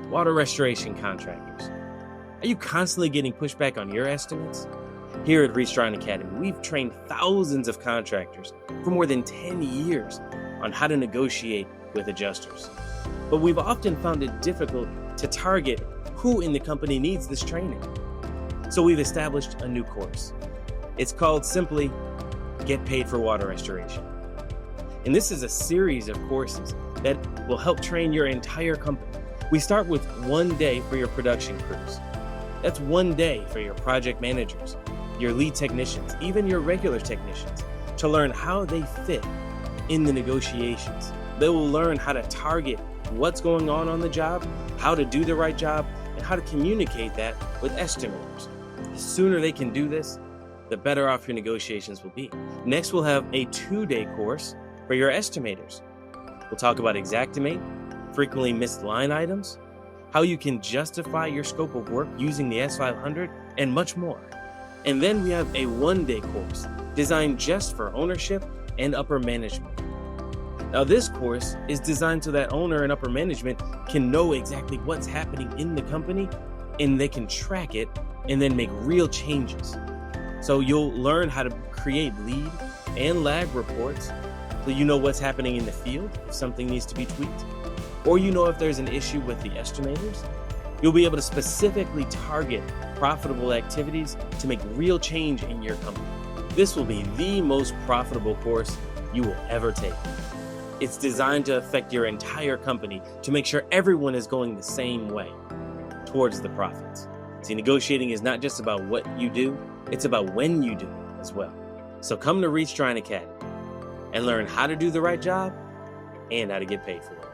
Water restoration contractors. Are you constantly getting pushback on your estimates? Here at Restoration Academy, we've trained thousands of contractors for more than 10 years on how to negotiate with adjusters. But we've often found it difficult to target who in the company needs this training. So we've established a new course. It's called simply Get Paid for Water Restoration. And this is a series of courses that will help train your entire company. We start with 1 day for your production crews. That's 1 day for your project managers, your lead technicians, even your regular technicians, to learn how they fit in the negotiations. They will learn how to target what's going on the job, how to do the right job, and how to communicate that with estimators. The sooner they can do this, the better off your negotiations will be. Next, we'll have a 2-day course for your estimators. We'll talk about Xactimate, frequently missed line items, how you can justify your scope of work using the S500, and much more. And then we have a 1-day course designed just for ownership and upper management. Now this course is designed so that owner and upper management can know exactly what's happening in the company, and they can track it and then make real changes. So you'll learn how to create lead and lag reports so you know what's happening in the field if something needs to be tweaked, or you know if there's an issue with the estimators. You'll be able to specifically target profitable activities to make real change in your company. This will be the most profitable course you will ever take. It's designed to affect your entire company to make sure everyone is going the same way towards the profits. See, negotiating is not just about what you do, it's about when you do it as well. So come to Restoration Academy and learn how to do the right job and how to get paid for it.